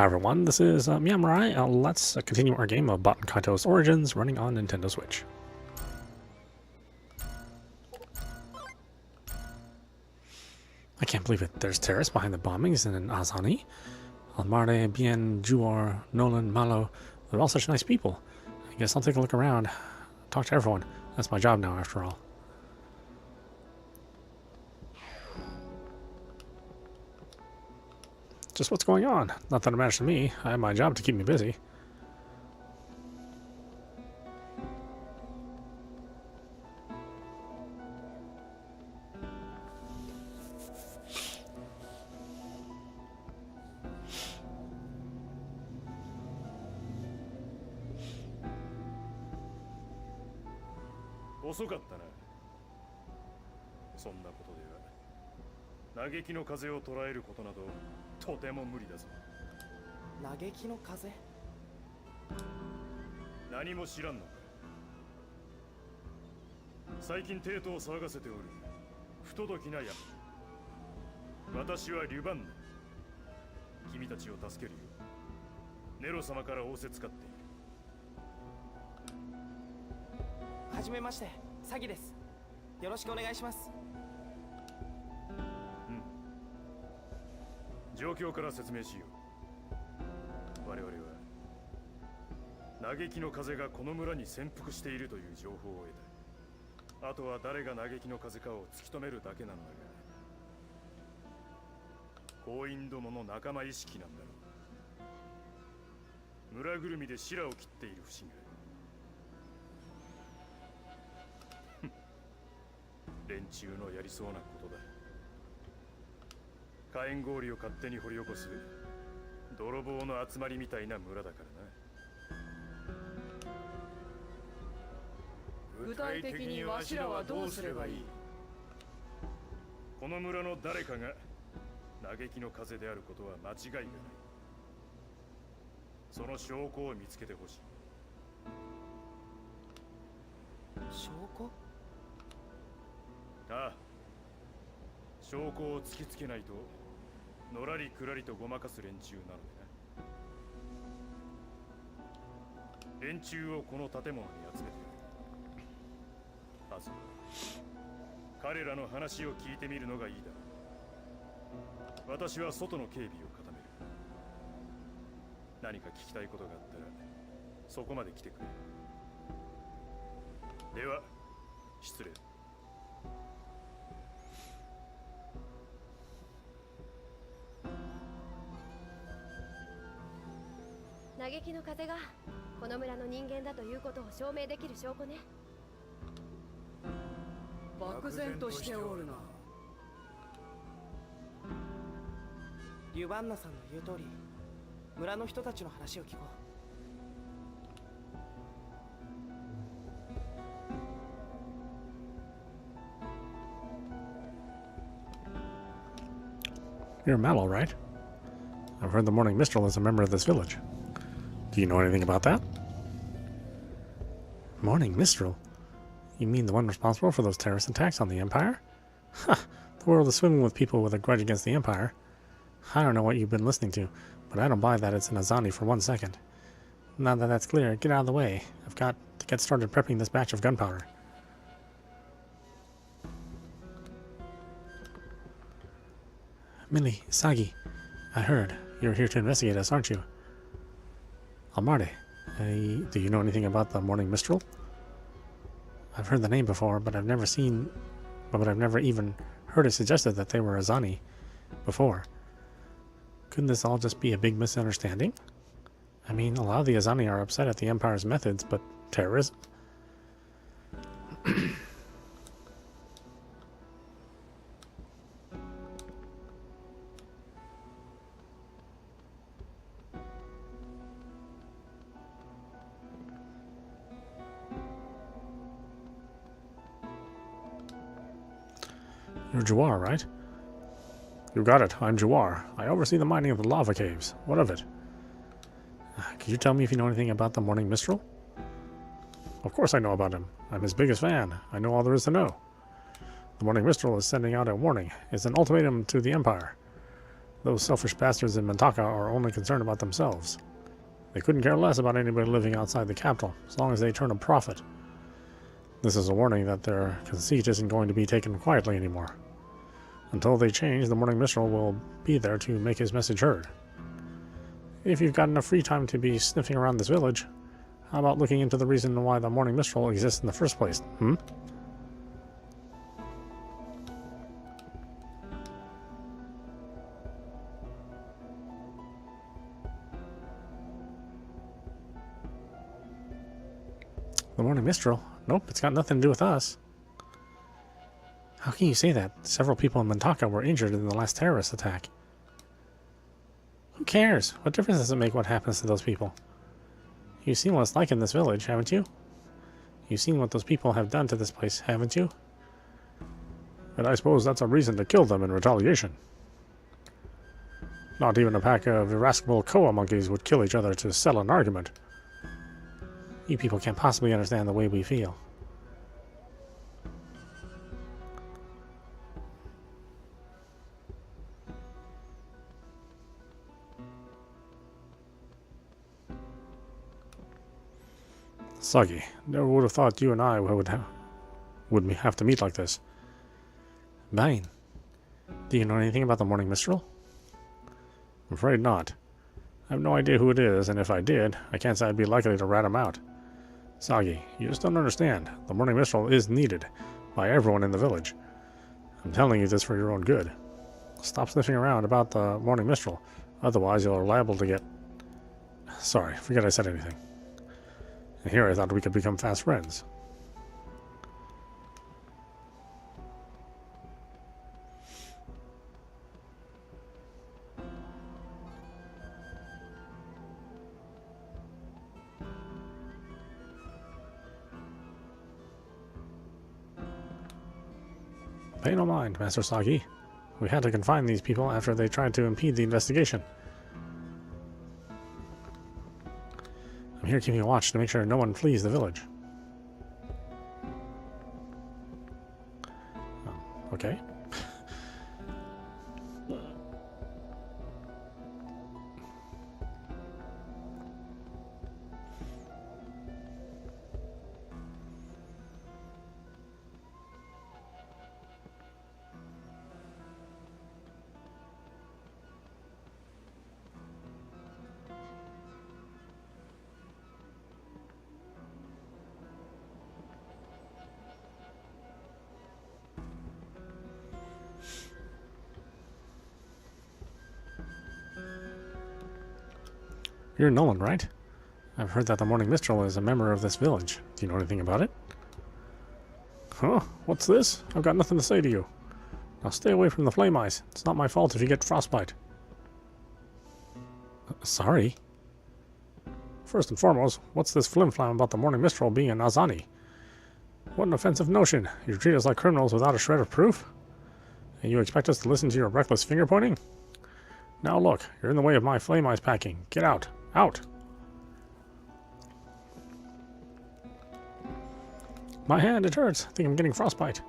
Hi everyone, this is meowmurai. Let's continue our game of Baten Kaitos Origins running on Nintendo Switch. I can't believe it. There's terrorists behind the bombings in Azani. Almarde, Bien, Juar, Nolan, Malo. They're all such nice people. I guess I'll take a look around. Talk to everyone. That's my job now, after all. Just what's going on? Not that it matters to me. I have my job to keep me busy.遅かったな。そんなことでは嘆きの風を捉えることなどとても無理だぞ。嘆きの風？何も知らんのか。最近帝都を騒がせておる不届きなや。私はリュバンヌ。君たちを助けるよ。ネロ様から仰せつかっている。はじめまして、詐欺です。よろしくお願いします。状況から説明しよう。我々は嘆きの風がこの村に潜伏しているという情報を得た。あとは誰が嘆きの風かを突き止めるだけなんだが、行員どもの仲間意識なんだろう。村ぐるみで白を切っている節が。連中のやりそうなことだ。火炎氷を勝手に掘り起こす泥棒の集まりみたいな村だからな。具体的にわしらはどうすればいい？この村の誰かが嘆きの風であることは間違いがない。その証拠を見つけてほしい。証拠？ああ、証拠を突きつけないとのらりくらりとごまかす連中なのでな。連中をこの建物に集めてやる。まず彼らの話を聞いてみるのがいいだろう。私は外の警備を固める。何か聞きたいことがあったらそこまで来てくれ。では失礼。嘆きの風がこの村の人間だということを証明できる証拠ね。漠然としておるな。リュバンナさんの言う通り、村の人たちの話を聞こう。You're Mallow, right? I've heard the Morning Mistral is a member of this village. Do you know anything about that? Morning Mistral? You mean the one responsible for those terrorist attacks on the Empire? Ha! The world is swimming with people with a grudge against the Empire. I don't know what you've been listening to, but I don't buy that it's an Azani for 1 second. Now that that's clear, get out of the way. I've got to get started prepping this batch of gunpowder. Millie, Sagi, I heard. You're here to investigate us, aren't you? Almarde, do you know anything about the Morning Mistral? I've heard the name before, but I've never even heard it suggested that they were Azani before. Couldn't this all just be a big misunderstanding? I mean, a lot of the Azani are upset at the Empire's methods, but terrorism? You're Juar, right? You got it. I'm Juar. I oversee the mining of the lava caves. What of it? Could you tell me if you know anything about the Morning Mistral? Of course I know about him. I'm his biggest fan. I know all there is to know. The Morning Mistral is sending out a warning. It's an ultimatum to the Empire. Those selfish bastards in Mintaka are only concerned about themselves. They couldn't care less about anybody living outside the capital, as long as they turn a profit. This is a warning that their conceit isn't going to be taken quietly anymore. Until they change, the Morning Mistral will be there to make his message heard. If you've got enough free time to be sniffing around this village, how about looking into the reason why the Morning Mistral exists in the first place, hmm? The Morning Mistral? Nope, it's got nothing to do with us. How can you say that? Several people in Mintaka were injured in the last terrorist attack. Who cares? What difference does it make what happens to those people? You've seen what it's like in this village, haven't you? You've seen what those people have done to this place, haven't you? And I suppose that's a reason to kill them in retaliation. Not even a pack of irascible koa monkeys would kill each other to settle an argument. You people can't possibly understand the way we feel. Sagi, never would have thought you and I would have to meet like this. Baten, do you know anything about the Morning Mistral? I'm afraid not. I have no idea who it is, and if I did, I can't say I'd be likely to rat him out. Sagi, you just don't understand. The Morning Mistral is needed by everyone in the village. I'm telling you this for your own good. Stop sniffing around about the Morning Mistral, otherwise you're liable to get... Sorry, forget I said anything. And here I thought we could become fast friends. Pay no mind, Master Sagi. We had to confine these people after they tried to impede the investigation. I'm here keeping watch to make sure no one flees the village. Oh, okay. You're Nolan, right? I've heard that the Morning Mistral is a member of this village. Do you know anything about it? Huh? What's this? I've got nothing to say to you. Now stay away from the flame ice. It's not my fault if you get frostbite. Sorry? First and foremost, what's this flim-flam about the Morning Mistral being an Azani? What an offensive notion. You treat us like criminals without a shred of proof? And you expect us to listen to your reckless finger-pointing? Now look, you're in the way of my flame ice packing. Get out. Out! My hand, it hurts. I think I'm getting frostbite.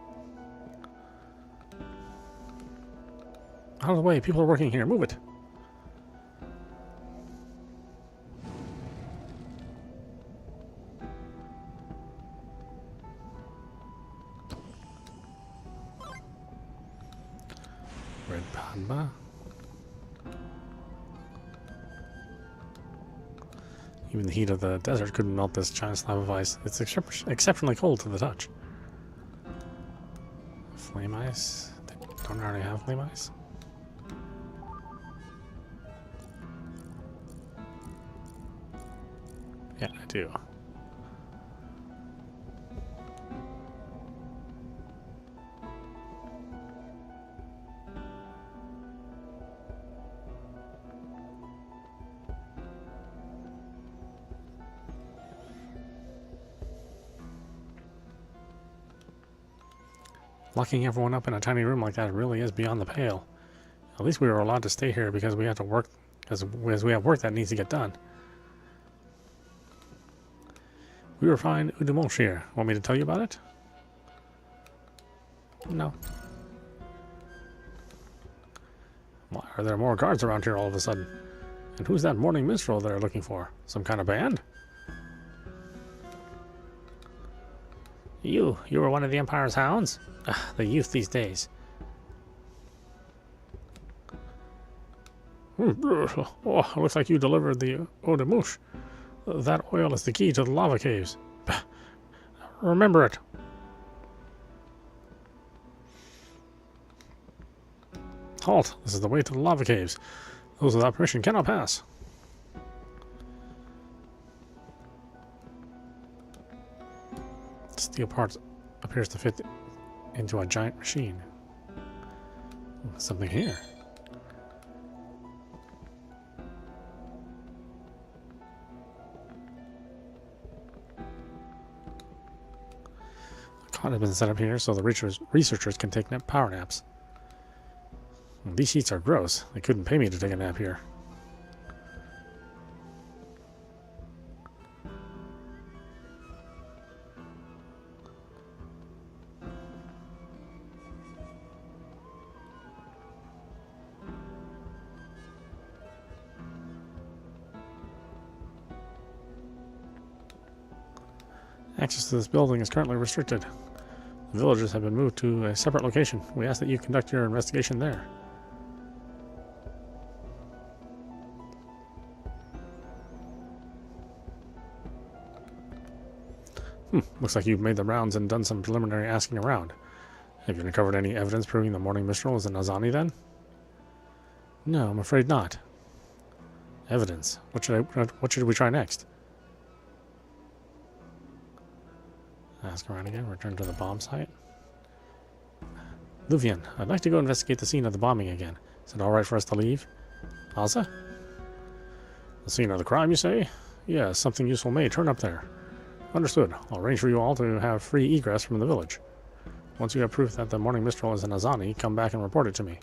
Out of the way, people are working here. Move it. Red Panda. Even the heat of the desert couldn't melt this giant slab of ice. It's exceptionally cold to the touch. Flame ice? They don't already have flame ice? Yeah, I do. Locking everyone up in a tiny room like that really is beyond the pale. At least we were allowed to stay here because we have to work, because we have work that needs to get done. We were fine Udumosh here. Want me to tell you about it? No. Why are there more guards around here all of a sudden? And who's that morning minstrel they're looking for? Some kind of band? You were one of the Empire's hounds? The youth these days. Oh, looks like you delivered the eau de mouche. That oil is the key to the lava caves. Remember it. Halt! This is the way to the lava caves. Those without permission cannot pass. Steel parts appears to fit into a giant machine. Something here. A cot has been set up here so the researchers can take power naps. These sheets are gross. They couldn't pay me to take a nap here. Access to this building is currently restricted. The villagers have been moved to a separate location. We ask that you conduct your investigation there. Looks like you've made the rounds and done some preliminary asking around. Have you uncovered any evidence proving the morning minstrel is an Azani then? No, I'm afraid not. Evidence. What should we try next? Ask around again. Return to the bomb site. Luvian, I'd like to go investigate the scene of the bombing again. Is it alright for us to leave? Asa? The scene of the crime, you say? Yeah, something useful may turn up there. Understood. I'll arrange for you all to have free egress from the village. Once you have proof that the morning minstrel is an Azani, come back and report it to me.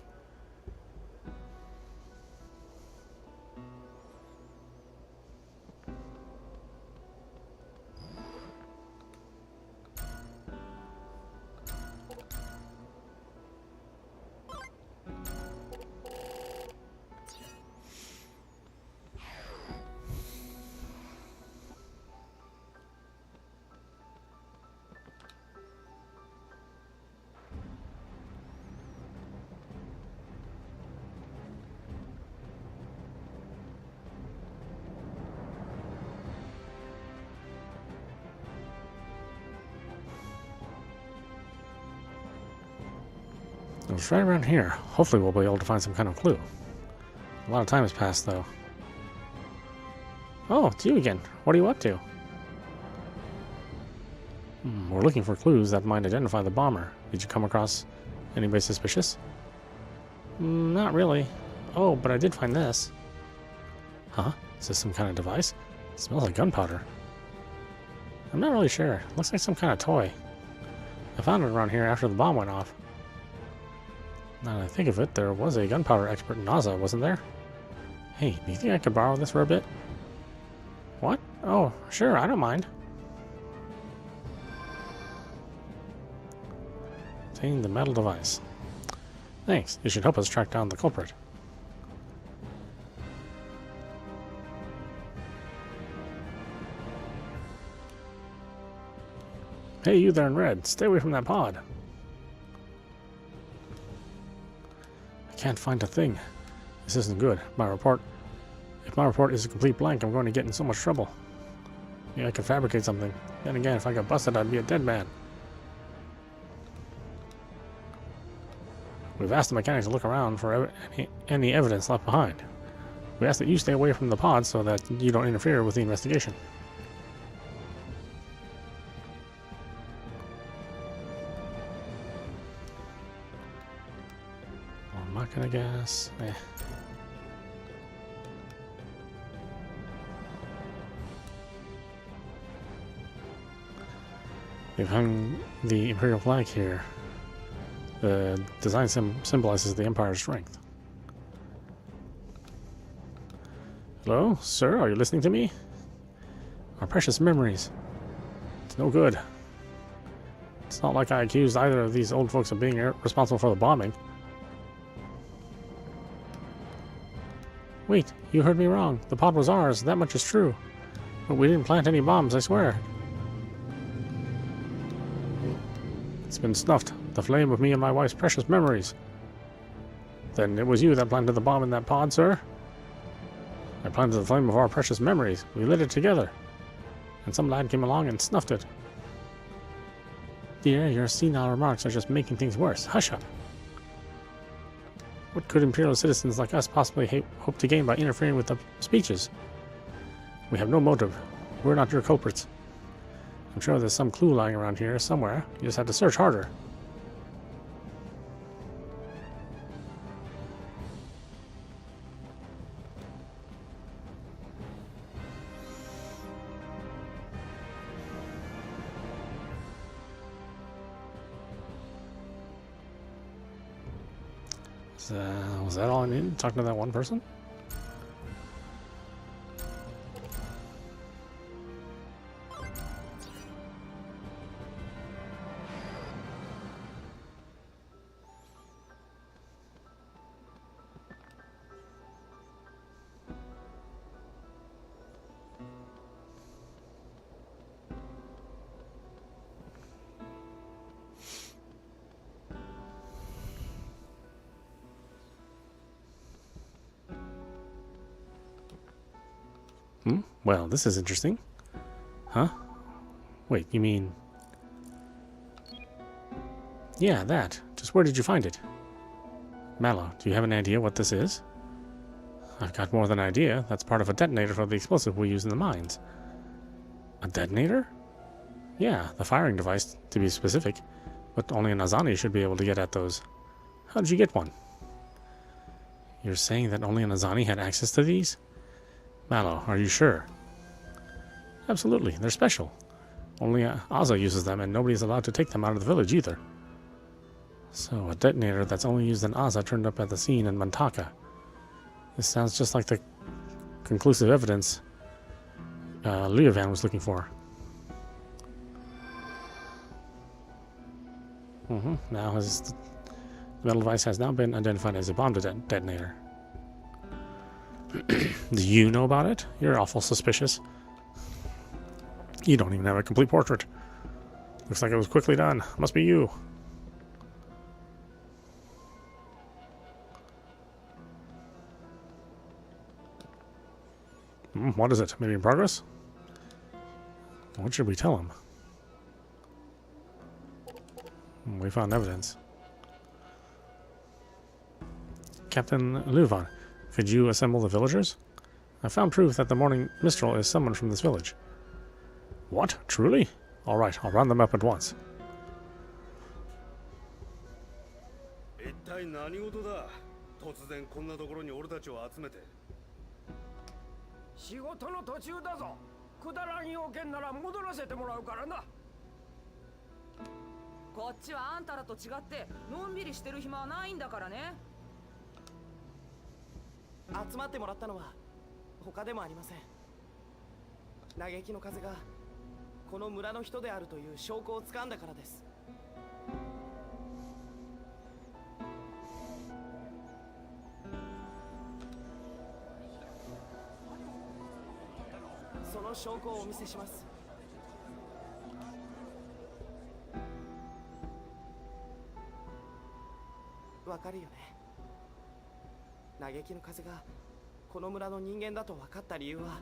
It was right around here. Hopefully we'll be able to find some kind of clue. A lot of time has passed, though. Oh, it's you again. What are you up to? We're looking for clues that might identify the bomber. Did you come across anybody suspicious? Not really. Oh, but I did find this. Huh? Is this some kind of device? It smells like gunpowder. I'm not really sure. It looks like some kind of toy. I found it around here after the bomb went off. Now that I think of it, there was a gunpowder expert in NASA, wasn't there? Hey, do you think I could borrow this for a bit? What? Oh, sure, I don't mind. Obtain the metal device. Thanks, it should help us track down the culprit. Hey, you there in red, stay away from that pod. Can't find a thing. This isn't good. If my report is a complete blank, I'm going to get in so much trouble. Yeah, I could fabricate something. Then again, if I got busted, I'd be a dead man. We've asked the mechanics to look around for any evidence left behind. We ask that you stay away from the pod so that you don't interfere with the investigation. I guess. They've hung the Imperial flag here. The design symbolizes the Empire's strength. Hello, sir? Are you listening to me? Our precious memories. It's no good. It's not like I accused either of these old folks of being responsible for the bombing. Wait, you heard me wrong. The pod was ours, that much is true. But we didn't plant any bombs, I swear. It's been snuffed. The flame of me and my wife's precious memories. Then it was you that planted the bomb in that pod, sir? I planted the flame of our precious memories. We lit it together. And some lad came along and snuffed it. Dear, your senile remarks are just making things worse. Hush up. What could Imperial citizens like us possibly hope to gain by interfering with the speeches? We have no motive. We're not your culprits. I'm sure there's some clue lying around here somewhere. You just have to search harder. Was that all I needed? Talking to that one person? Well, this is interesting. Huh? Wait, you mean... Yeah, that. Just where did you find it? Mallow, do you have an idea what this is? I've got more than an idea. That's part of a detonator for the explosive we use in the mines. A detonator? Yeah, the firing device, to be specific. But only an Azani should be able to get at those. How did you get one? You're saying that only an Azani had access to these? Mallow, are you sure? Absolutely, they're special. Only Aza uses them, and nobody's allowed to take them out of the village either. So, a detonator that's only used in Aza turned up at the scene in Mantaka. This sounds just like the conclusive evidence Leovan was looking for. Now the metal device has now been identified as a bomb detonator. Do you know about it? You're awful suspicious. You don't even have a complete portrait. Looks like it was quickly done. Must be you. What is it? Maybe in progress? What should we tell him? We found evidence. Captain Luvan, could you assemble the villagers? I found proof that the Morning Mistral is someone from this village. What? Truly? Alright, I'll round them up at once. 一体何事だ。突然こんなところに俺たちを集めて。仕事の途中だぞ。くだらん要件なら戻らせてもらうからな。こっちはあんたらと違ってのんびりしてる暇はないんだからね。集まってもらったのは他でもありません。嘆きの風がこの村の人であるという証拠をつかんだからです。その証拠をお見せします。わかるよね。嘆きの風がこの村の人間だと分かった理由は。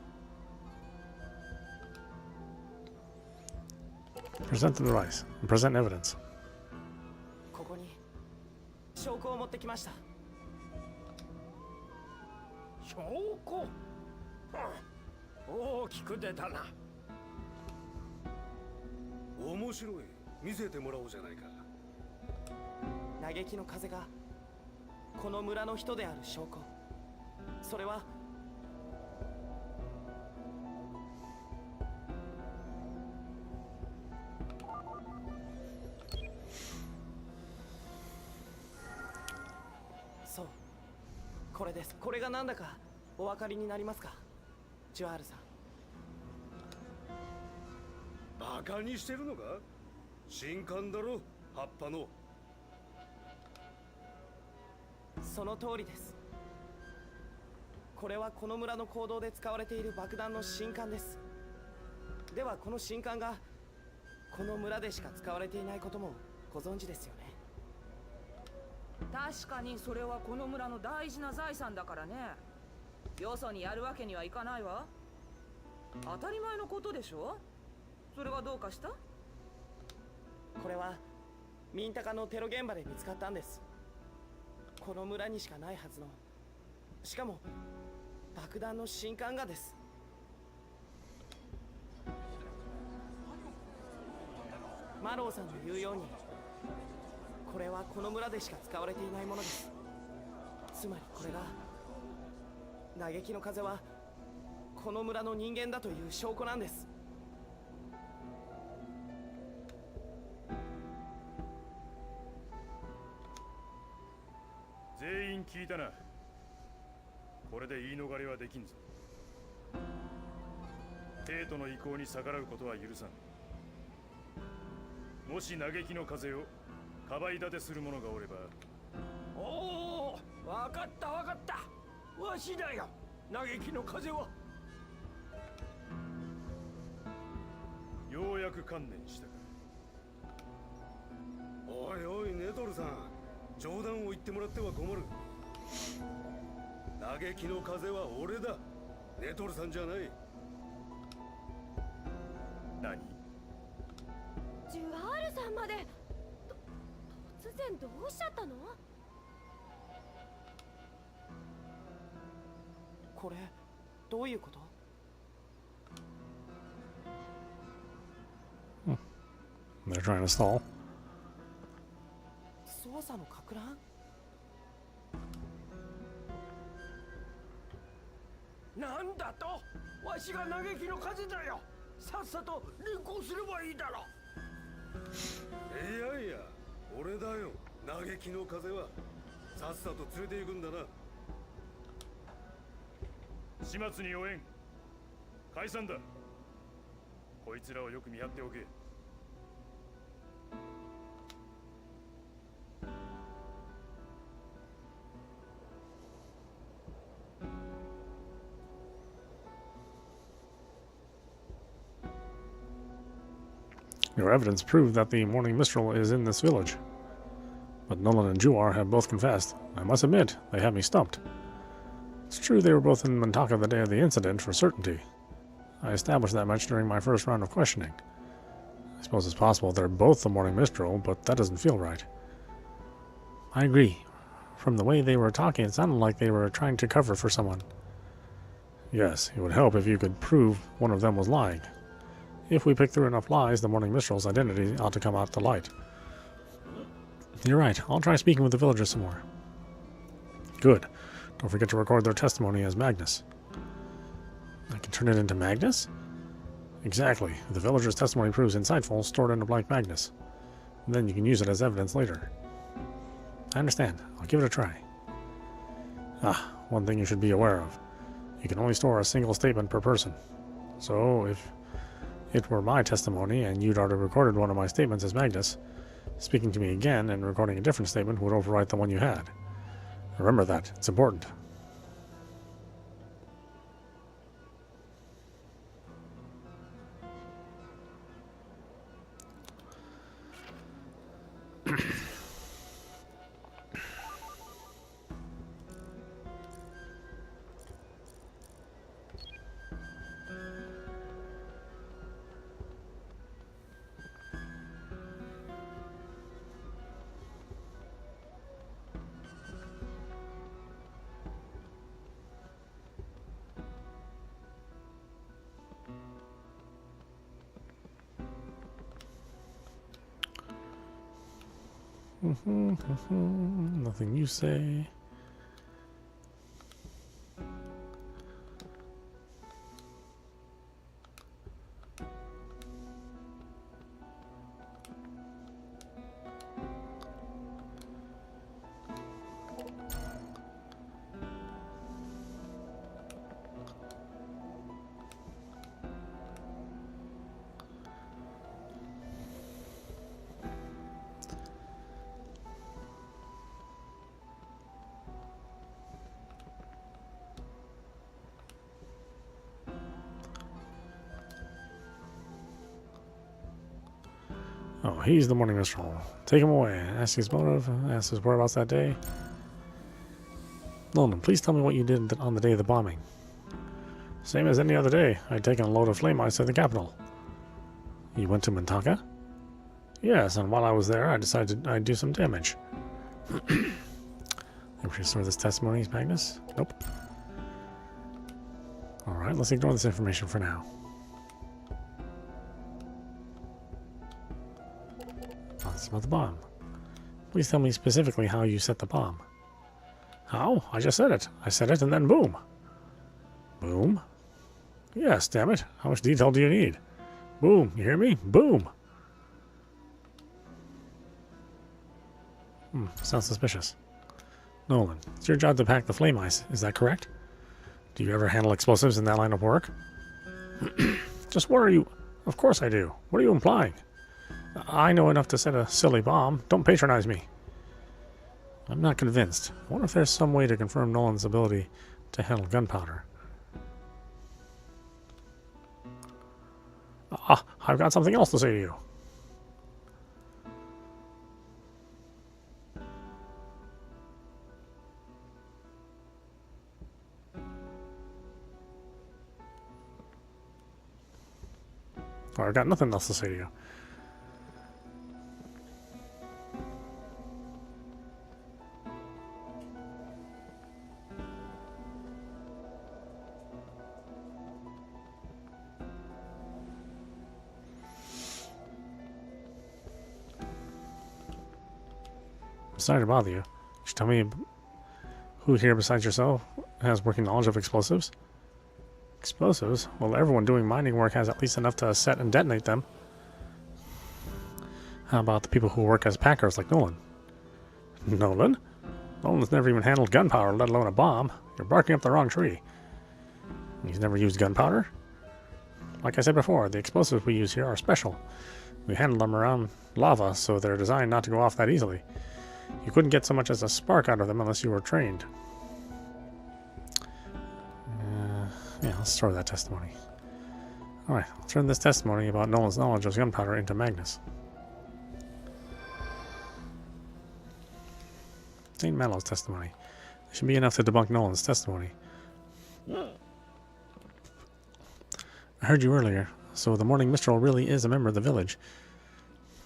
Present the device. Present evidence. ここに証拠を持ってきました。証拠？大きく出たな。面白い。見せてもらおうじゃないか。嘆きの風がこの村の人である証拠。それはそう、これです。これが何だかお分かりになりますか、ジュアールさん。バカにしてるのか？新刊だろ、葉っぱの。その通りです。これはこの村の行動で使われている爆弾の新管です。ではこの新管がこの村でしか使われていないこともご存知ですよね。確かにそれはこの村の大事な財産だからね。よそにやるわけにはいかないわ。当たり前のことでしょ。それがどうかした？これはミンタカのテロ現場で見つかったんです。この村にしかないはずの、しかも爆弾の新管がです。マローさんの言うように、これはこの村でしか使われていないものです。つまりこれが嘆きの風はこの村の人間だという証拠なんです。全員聞いたな。これで言い逃れはできんぞ。帝都の意向に逆らうことは許さん。もし嘆きの風をかばい立てする者がおれば。おお、わかったわかった。わしだよ、嘆きの風は。ようやく観念したか。おいおいネトルさん、冗談を言ってもらっては困る。嘆きの風は俺だ、ネトルさんじゃない。何？ジュアールさんまで突然どうしちゃったの？これどういうこと？ They're trying to stall. 捜査のか乱？なんだと？わしが嘆きの風だよ。さっさと連行すればいいだろ。いやいや、俺だよ、嘆きの風は。さっさと連れて行くんだな。始末に応援。解散だ。こいつらをよく見張っておけ。Your evidence proved that the Morning Mistral is in this village. But Nolan and Juar have both confessed. I must admit, they have me stumped. It's true they were both in Mantaka the day of the incident for certainty. I established that much during my first round of questioning. I suppose it's possible they're both the Morning Mistral, but that doesn't feel right. I agree. From the way they were talking, it sounded like they were trying to cover for someone. Yes, it would help if you could prove one of them was lying. If we pick through enough lies, the Morning Mistral's identity ought to come out to light. You're right. I'll try speaking with the villagers some more. Good. Don't forget to record their testimony as Magnus. I can turn it into Magnus? Exactly. If the villagers' testimony proves insightful, store it in a blank Magnus. And then you can use it as evidence later. I understand. I'll give it a try. Ah, one thing you should be aware of. You can only store a single statement per person. So, if it were my testimony and you'd already recorded one of my statements as Magnus, speaking to me again and recording a different statement would overwrite the one you had. Remember that. It's important. Nothing you say. Oh, he's the morning minstrel. Take him away. Ask his motive. Ask his whereabouts that day. Nolan, please tell me what you did on the day of the bombing. Same as any other day. I'd taken a load of flame ice to the capital. You went to Mintaka? Yes, and while I was there, I decided I'd do some damage. Think we should store this testimony, Magnus? Nope. Alright, let's ignore this information for now. That's about the bomb. Please tell me specifically how you set the bomb. How? I just said it. I said it and then boom. Boom? Yes, damn it. How much detail do you need? Boom. You hear me? Boom. Sounds suspicious. Nolan, it's your job to pack the flame ice. Is that correct? Do you ever handle explosives in that line of work? Just what are you... Of course I do. What are you implying? I know enough to set a silly bomb. Don't patronize me. I'm not convinced. I wonder if there's some way to confirm Nolan's ability to handle gunpowder. I've got something else to say to you. I've got nothing else to say to you. I'm sorry to bother you. Could you tell me who here besides yourself has working knowledge of explosives? Explosives? Well, everyone doing mining work has at least enough to set and detonate them. How about the people who work as packers like Nolan? Nolan? Nolan's never even handled gunpowder, let alone a bomb. You're barking up the wrong tree. He's never used gunpowder? Like I said before, the explosives we use here are special. We handle them around lava, so they're designed not to go off that easily. You couldn't get so much as a spark out of them unless you were trained. Yeah, let's store that testimony. Alright, I'll turn this testimony about Nolan's knowledge of gunpowder into Magnus. St. Mallow's testimony. It should be enough to debunk Nolan's testimony. I heard you earlier, so the Morning Mistral really is a member of the village.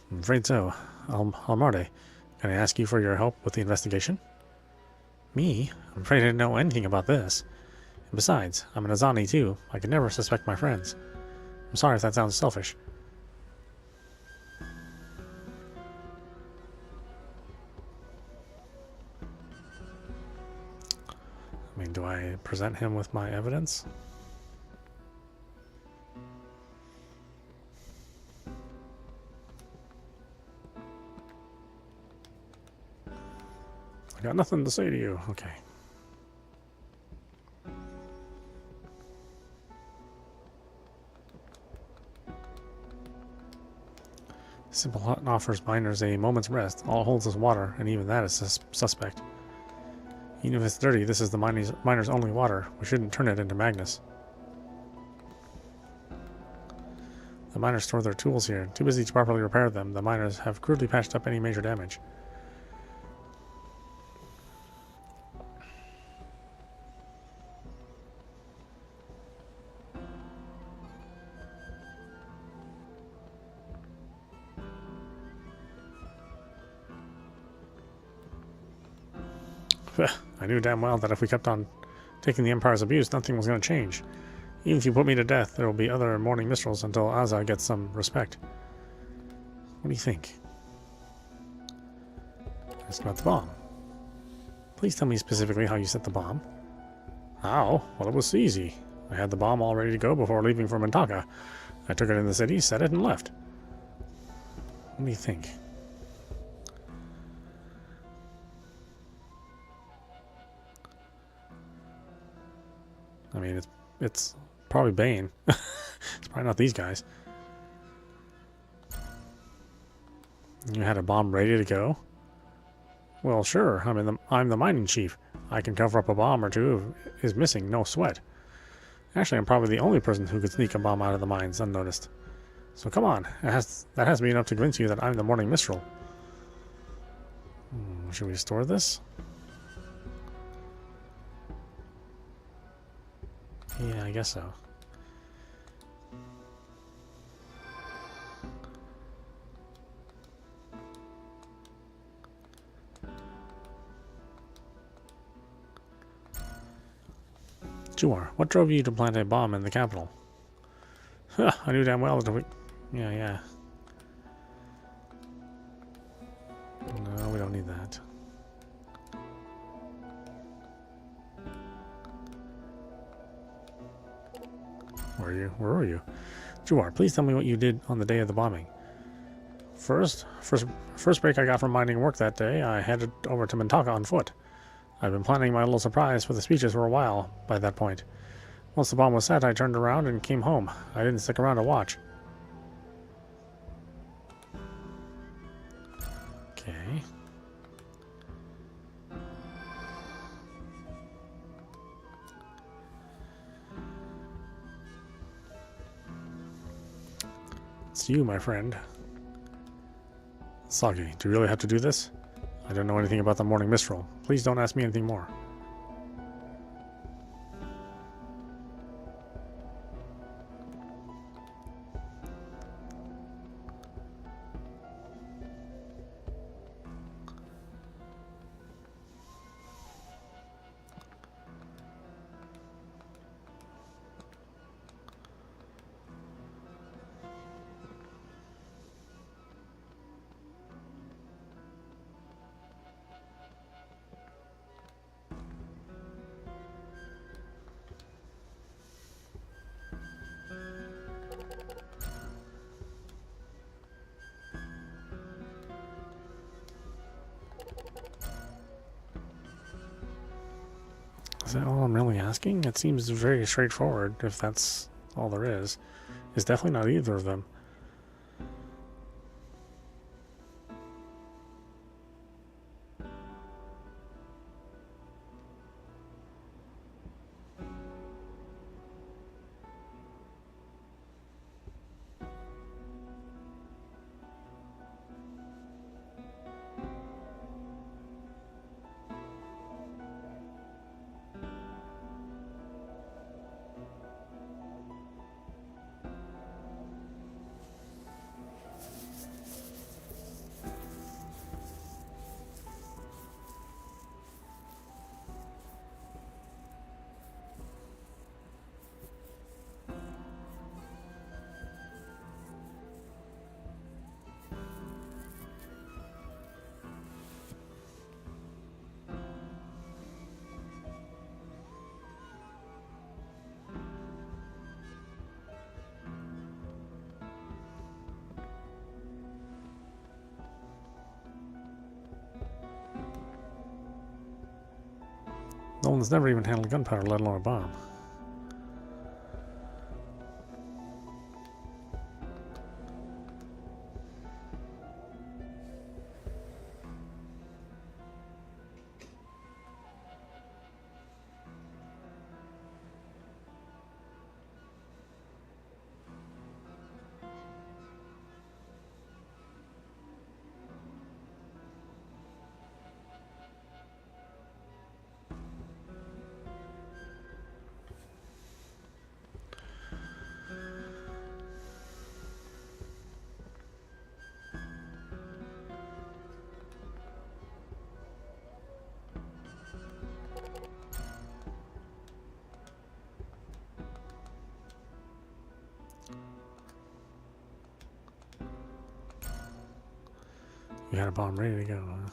I'm afraid so. Almarde, can I ask you for your help with the investigation? Me? I'm afraid I didn't know anything about this. And besides, I'm an Azani too. I could never suspect my friends. I'm sorry if that sounds selfish. I mean, do I present him with my evidence? I got nothing to say to you. Okay. Simple Hut offers miners a moment's rest. All it holds is water, and even that is suspect. Even if it's dirty, this is the miner's only water. We shouldn't turn it into Magnus. The miners store their tools here. Too busy to properly repair them, the miners have crudely patched up any major damage. I knew damn well that if we kept on taking the Empire's abuse, nothing was going to change. Even if you put me to death, there will be other Morning Mistrals until Aza gets some respect. What do you think? Ask about the bomb. Please tell me specifically how you set the bomb. How? Well, it was easy. I had the bomb all ready to go before leaving for Mintaka. I took it in the city, set it, and left. What do you think? I mean, it's probably Bane. It's probably not these guys. You had a bomb ready to go? Well, sure. I mean, I'm the mining chief. I can cover up a bomb or two if is missing, no sweat. Actually, I'm probably the only person who could sneak a bomb out of the mines unnoticed. So come on, that has to be enough to convince you that I'm the Morning Mistral. Should we store this? Yeah, I guess so. Juar, what drove you to plant a bomb in the capital? Huh, I knew damn well that we... Yeah. No, we don't need that. Where were you? Juar, please tell me what you did on the day of the bombing. First break I got from mining work that day, I headed over to Mintaka on foot. I'd been planning my little surprise for the speeches for a while by that point. Once the bomb was set, I turned around and came home. I didn't stick around to watch. Okay. It's you, my friend. Sagi, do you really have to do this? I don't know anything about the Morning Mistral. Please don't ask me anything more. Is that all I'm really asking? It seems very straightforward, if that's all there is. It's definitely not either of them. No one's never even handled gunpowder, let alone a bomb. You had a bomb ready to go, huh?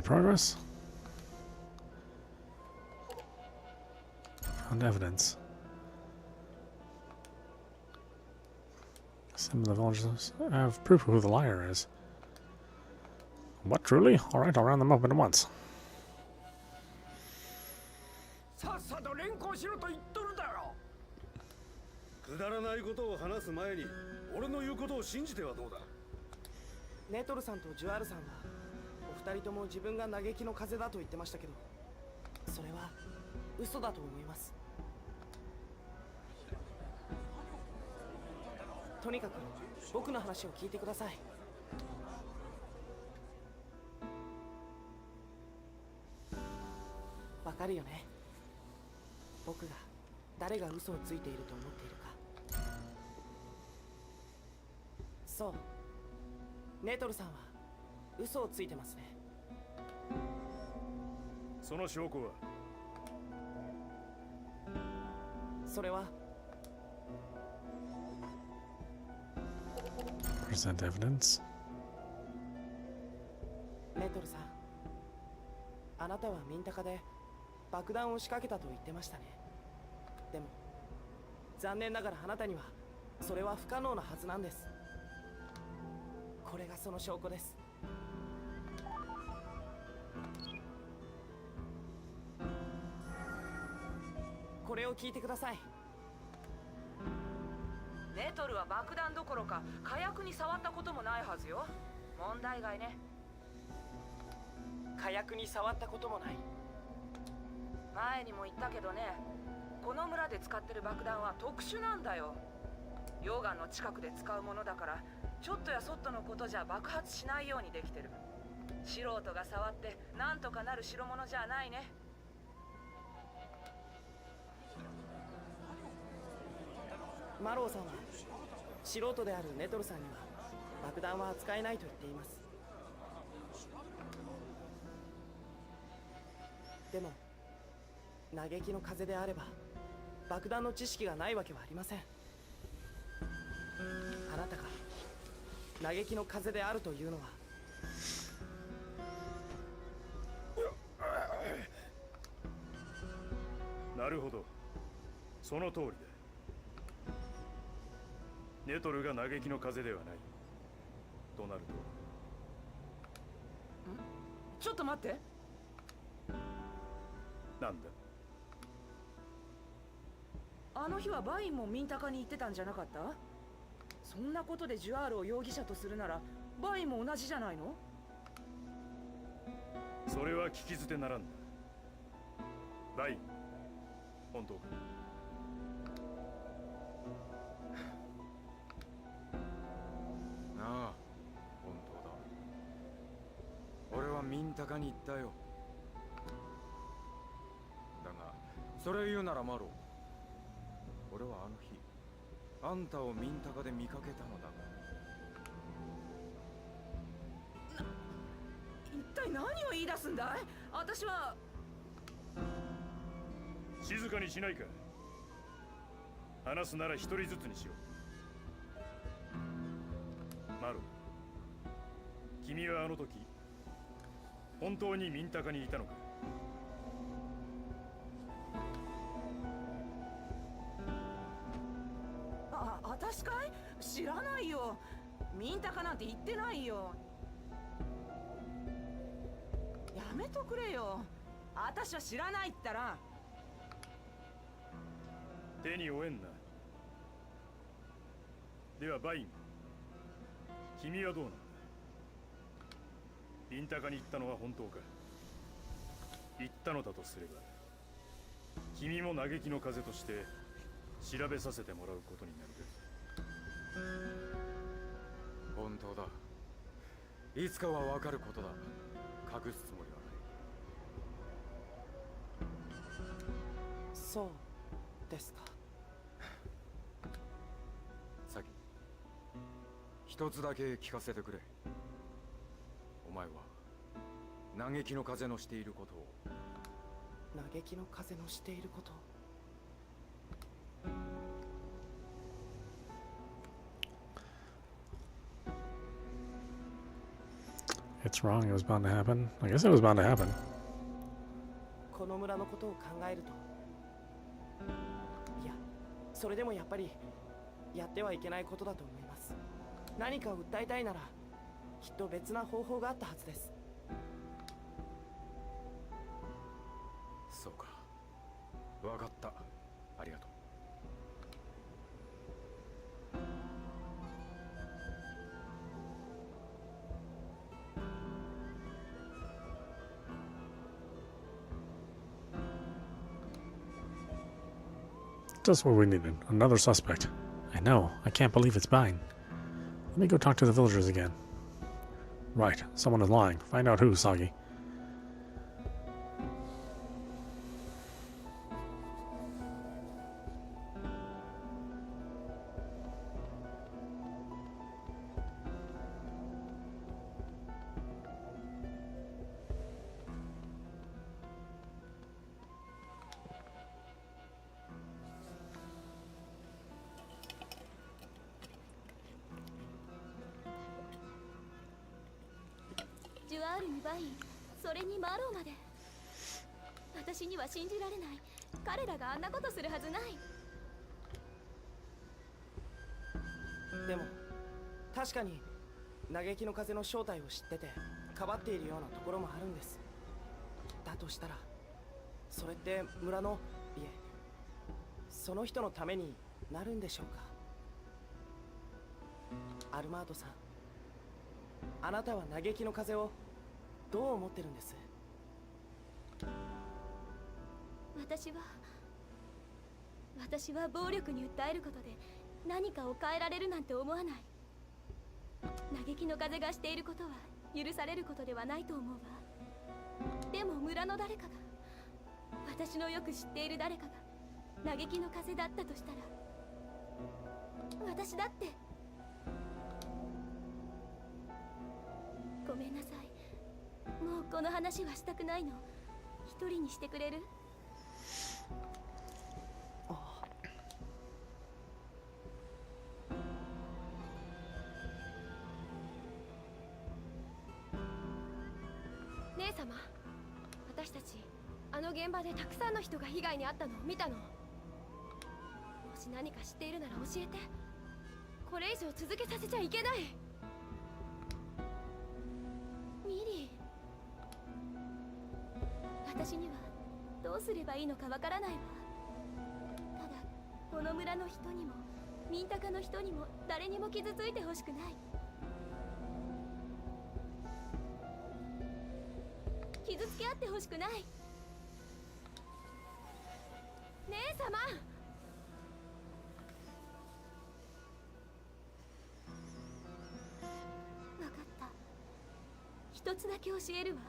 Any progress? Found evidence. Some of the villagers have proof of who the liar is. What, truly? Alright, I'll round them up at once. さっさと連行しろと言っとるだろ。くだらないことを話す前に俺の言うことを信じてはどうだ。ネトルさんとジュアルさんはお二人とも自分が嘆きの風だと言ってましたけど、それは嘘だと思います。とにかく僕の話を聞いてください。わかるよね、僕が誰が嘘をついていると思っているか。そうネトルさんは嘘をついてますね。その証拠は？それはPresent evidence. ネトルさん、あなたはミンタカで爆弾を仕掛けたと言ってましたね。でも残念ながらあなたにはそれは不可能なはずなんです。これがその証拠です。これを聞いてください。ネトルは爆弾どころか火薬に触ったこともないはずよ。問題外ね。火薬に触ったこともない。前にも言ったけどね、この村で使ってる爆弾は特殊なんだよ。溶岩の近くで使うものだから、ちょっとやそっとのことじゃ爆発しないようにできてる。素人が触ってなんとかなる代物じゃないね。マローさんは素人であるネトルさんには爆弾は扱えないと言っています。でも嘆きの風であれば爆弾の知識がないわけはありません。あなたが嘆きの風であるというのはなるほど、その通りだ。ネトルが嘆きの風ではないとなると。ちょっと待って。なんだ。あの日はバインもミンタカに行ってたんじゃなかった？そんなことでジュアールを容疑者とするならバインも同じじゃないの？それは聞き捨てならんな。バイン、本当か？なあ、本当だ。俺はミンタカに行ったよ。だがそれ言うならマロ、俺はあの日あんたをミンタカで見かけたのだが。一体何を言い出すんだい？私は。静かにしないか。話すなら一人ずつにしよう。マロ、君はあの時本当にミンタカにいたのか？私かい？知らないよ。ミンタカなんて言ってないよ。やめとくれよ。私は知らないったら。手に負えんな。ではバイン、君はどうなんだ？ミンタカに行ったのは本当か？行ったのだとすれば、君も嘆きの風として調べさせてもらうことになるか。本当だ。いつかは分かることだ。隠すつもりはない。そうですか。サギ、一つだけ聞かせてくれ。お前は嘆きの風のしていることを。嘆きの風のしていること。It's wrong, it was bound to happen. I guess it was bound to happen. この村のことを考えると、いや、それでもやっぱりやってはいけないことだと思います。何かを訴えたいならきっと別な方法があったはずです。そうか。わかった。ありがとう。Just what we needed. Another suspect. I know. I can't believe it's mine. Let me go talk to the villagers again. Right. Someone is lying. Find out who, Sagi. JRPG それにマローまで。私には信じられない。彼らがあんなことするはずない。でも確かに嘆きの風の正体を知っててかばっているようなところもあるんです。だとしたらそれって村の、いえ、その人のためになるんでしょうか。アルマートさん、あなたは嘆きの風をどう思ってるんです？私は暴力に訴えることで何かを変えられるなんて思わない。嘆きの風がしていることは許されることではないと思うわ。でも村の誰かが、私のよく知っている誰かが嘆きの風だったとしたら、私だって。ごめんなさい。もうこの話はしたくないの。一人にしてくれる？姉様、私たちあの現場でたくさんの人が被害に遭ったのを見たの。もし何か知っているなら教えて。これ以上続けさせちゃいけない。ミリー、私にはどうすればいいのかわからないわ。ただこの村の人にもミンタカの人にも誰にも傷ついてほしくない。傷つけ合ってほしくない。姉様、わかった。一つだけ教えるわ。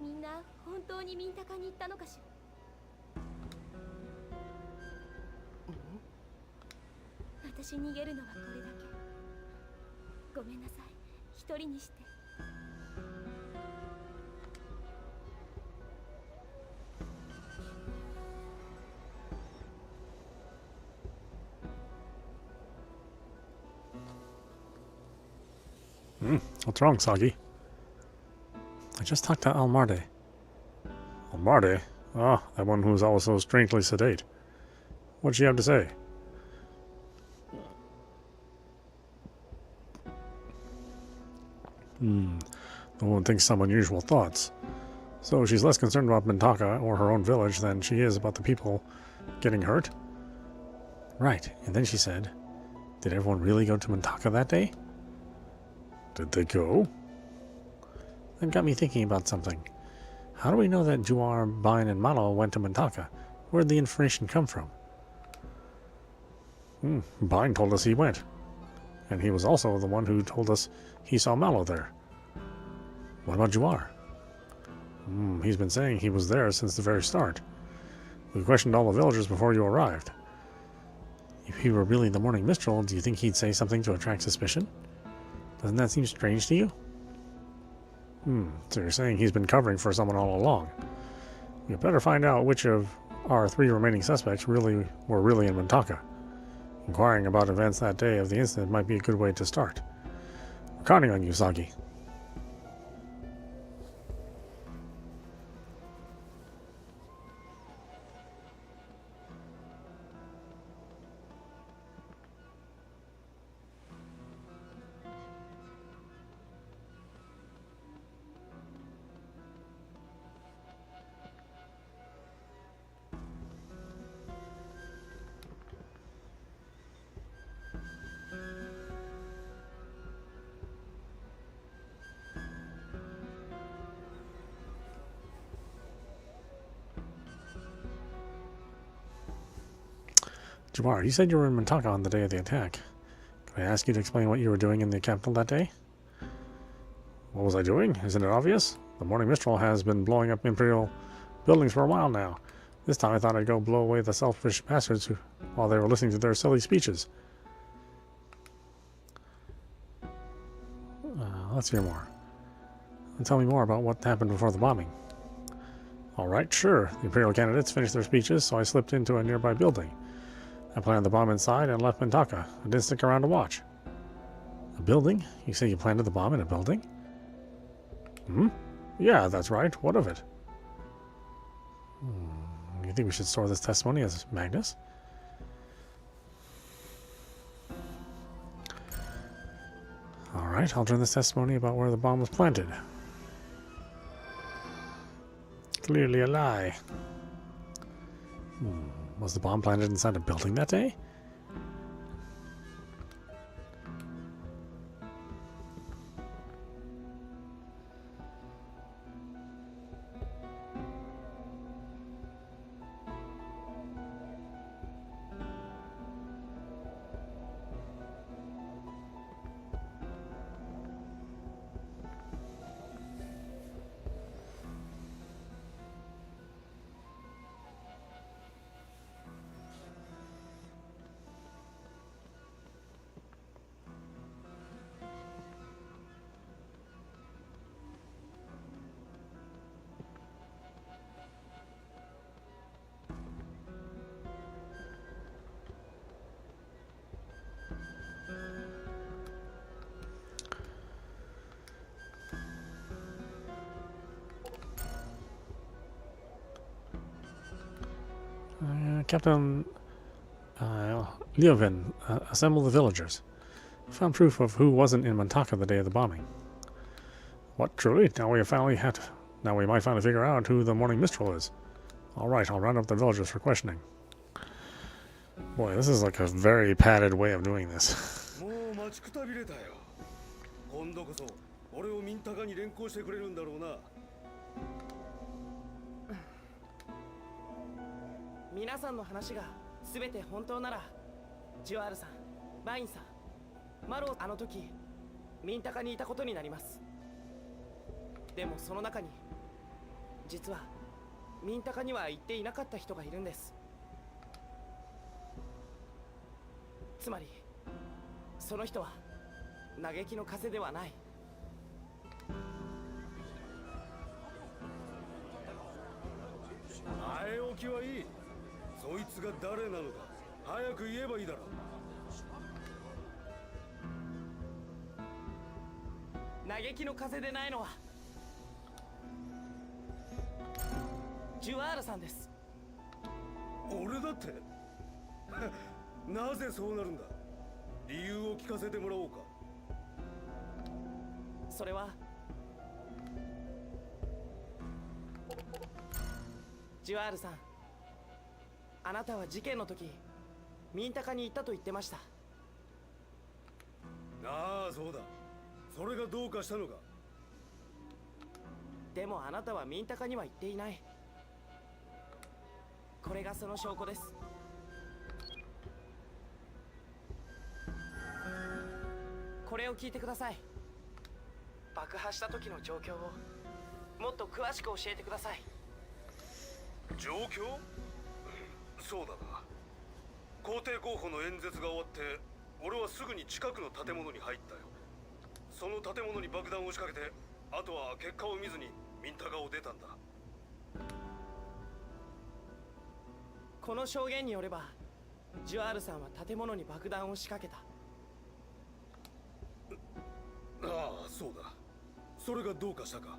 みんな本当にミンタカに行ったのかしら？私逃げるのはこれだけ。ごめんなさい。一人にして。What's wrong, Sagi? I just talked to Almarde. Almarde? Ah, that one who's always so strangely sedate. What'd she have to say? The woman thinks some unusual thoughts. So she's less concerned about Mintaka or her own village than she is about the people getting hurt? Right, and then she said, did everyone really go to Mintaka that day? Did they go? That got me thinking about something. How do we know that Juar, Bain, and Malo went to Mintaka? Where'd the information come from? Bain told us he went. And he was also the one who told us he saw Malo there. What about Juar? He's been saying he was there since the very start. We questioned all the villagers before you arrived. If he were really the Morning Mistral, do you think he'd say something to attract suspicion? Doesn't that seem strange to you? So you're saying he's been covering for someone all along. You better find out which of our 3 remaining suspects were really in Mintaka. Inquiring about events that day of the incident might be a good way to start. We're counting on you, Sagi. Jabbar, you said you were in Mintaka on the day of the attack. Can I ask you to explain what you were doing in the capital that day? What was I doing? Isn't it obvious? The Morning Mistral has been blowing up Imperial buildings for a while now. This time I thought I'd go blow away the selfish bastards while they were listening to their silly speeches. Let's hear more. And tell me more about what happened before the bombing. Alright, sure. The Imperial candidates finished their speeches, so I slipped into a nearby building. I planted the bomb inside and left Mintaka. I didn't stick around to watch. A building? You say you planted the bomb in a building? Yeah, that's right. What of it? You think we should store this testimony as Magnus? Alright, I'll turn this testimony about where the bomb was planted. Clearly a lie. Was the bomb planted inside a building that day? Captain Liovin, assemble the villagers. Found proof of who wasn't in Mintaka the day of the bombing. What, truly? Now we might finally figure out who the Morning Mistral is. Alright, I'll round up the villagers for questioning. Boy, this is like a very padded way of doing this. もう待ちくたびれたよ。今度こそ俺をミンタカに連行してくれるんだろうな。皆さんの話が全て本当なら、ジュアールさん、バインさん、マロー、あの時ミンタカにいたことになります。でもその中に実はミンタカには行っていなかった人がいるんです。つまりその人は嘆きの風ではない。前置きはいい。そいつが誰なのか早く言えばいいだろう。嘆きの風でないのはジュアールさんです。俺だってなぜそうなるんだ。理由を聞かせてもらおうか。それはジュアールさん、あなたは事件の時ミンタカに行ったと言ってました。ああ、そうだ。それがどうかしたのか。でもあなたはミンタカには行っていない。これがその証拠です。これを聞いてください。爆破した時の状況をもっと詳しく教えてください。状況？そうだな。皇帝候補の演説が終わって俺はすぐに近くの建物に入ったよ。その建物に爆弾を仕掛けて、あとは結果を見ずにミンタカを出たんだ。この証言によればジュアールさんは建物に爆弾を仕掛けた。ああ、そうだ。それがどうかしたか。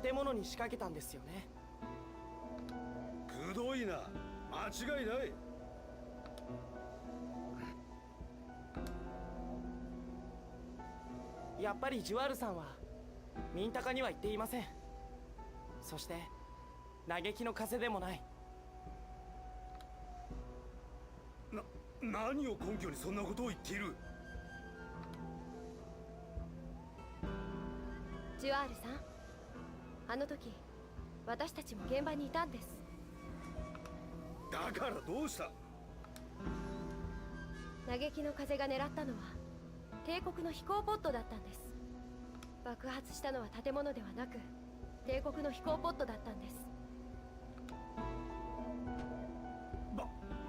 建物に仕掛けたんですよね。くどいな。間違いない。やっぱりジュアールさんはミンタカには行っていません。そして嘆きの風でもない。何を根拠にそんなことを言っている。ジュアールさん、あの時私たちも現場にいたんです。だからどうした。嘆きの風が狙ったのは帝国の飛行ポッドだったんです。爆発したのは建物ではなく帝国の飛行ポッドだったんです。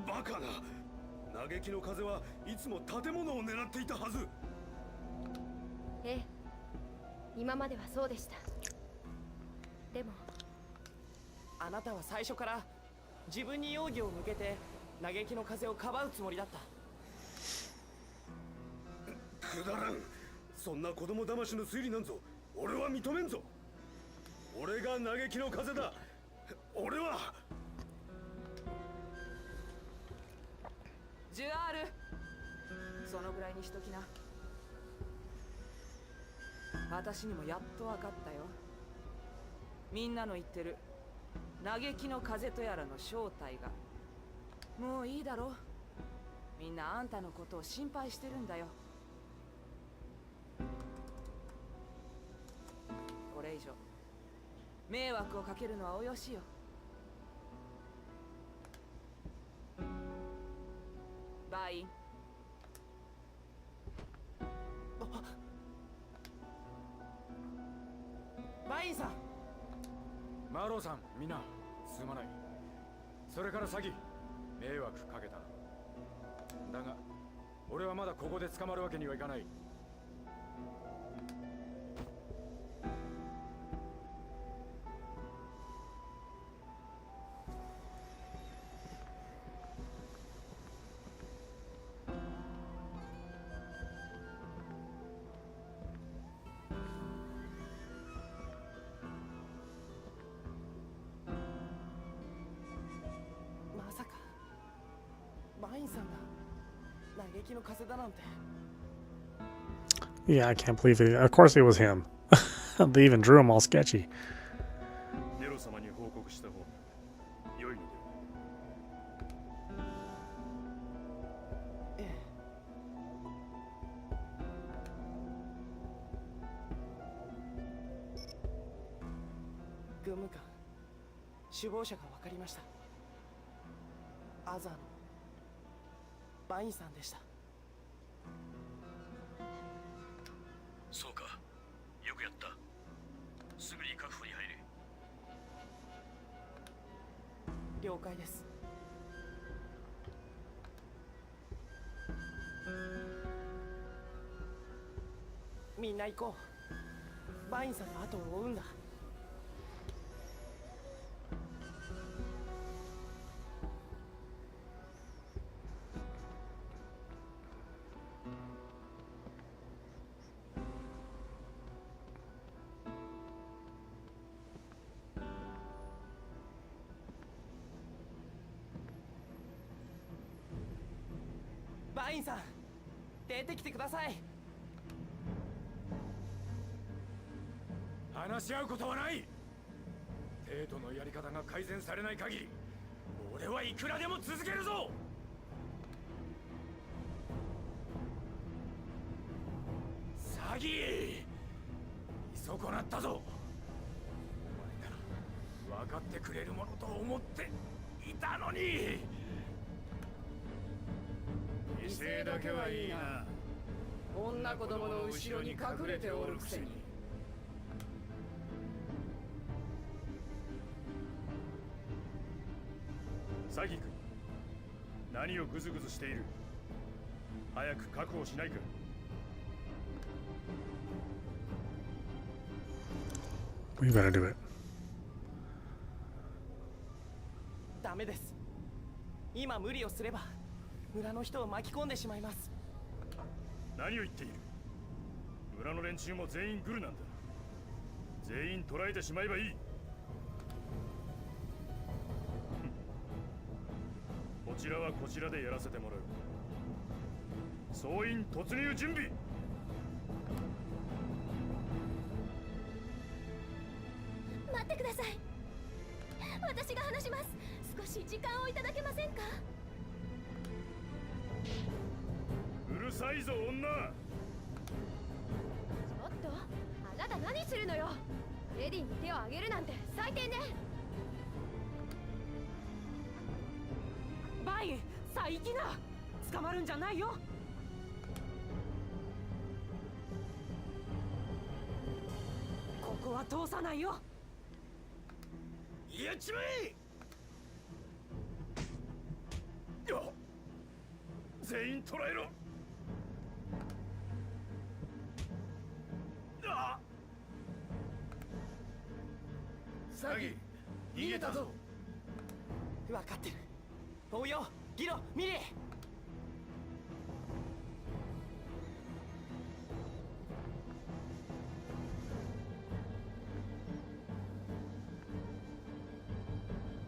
バカな。嘆きの風はいつも建物を狙っていたはず。ええ、今まではそうでした。でもあなたは最初から自分に容疑を向けて嘆きの風をかばうつもりだった。くだらん。そんな子供騙しの推理なんぞ俺は認めんぞ。俺が嘆きの風だ。俺はジュアール、そのぐらいにしときな。私にもやっと分かったよ。みんなの言ってる嘆きの風とやらの正体が。もういいだろ。みんなあんたのことを心配してるんだよ。これ以上迷惑をかけるのはおよしよ。バイン。バインさん。マローさん、みんなすまない。それから先迷惑かけた。だが俺はまだここで捕まるわけにはいかない。まさかバインさんが嘆きの風だなんて。 Yeah, I can't believe it. Of course it was him. They even drew him all sketchy. ネロ様に報告した方が良いのでは。ええ。軍務官、首謀者が分かりました。アザーのバインさんでした。そうか。よくやった。すぐに確保に入れ。了解です。みんな行こう。バインさんの後を追うんだ。バインさん、出てきてください。話し合うことはない。程度のやり方が改善されない限り俺はいくらでも続けるぞ。詐欺見損なったぞ。お前なら分かってくれるものと思っていたのに。威勢だけはいいな。女子供の後ろに隠れておるくせに。サギ君、何をグズグズしている。早く確保しないか。We better do it. ダメです。今無理をすれば村の人を巻き込んでしまいます。何を言っている。村の連中も全員グルなんだ。全員捕らえてしまえばいい。こちらはこちらでやらせてもらう。総員突入準備。待ってください。私が話します。少し時間をいただけませんか。うるさいぞ女。ちょっとあなた何するのよ。レディに手を挙げるなんて最低ね。バイン、さあ行きな。捕まるんじゃないよ。ここは通さないよ。やっちまえ。よ全員捕らえろ。あサギ逃げたぞ。分かってる。追うよギロミリ。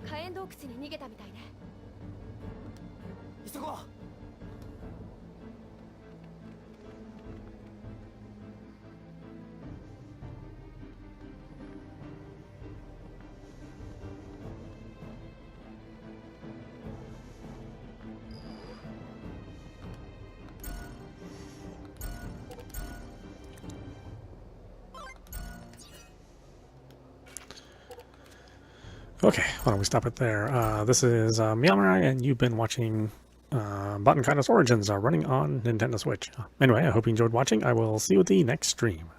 火炎洞窟に逃げたみたいね。急ごう。Okay, why don't we stop it there? This is meowmurai, and you've been watching Baten Kaitos Origins running on Nintendo Switch. Anyway, I hope you enjoyed watching. I will see you at the next stream.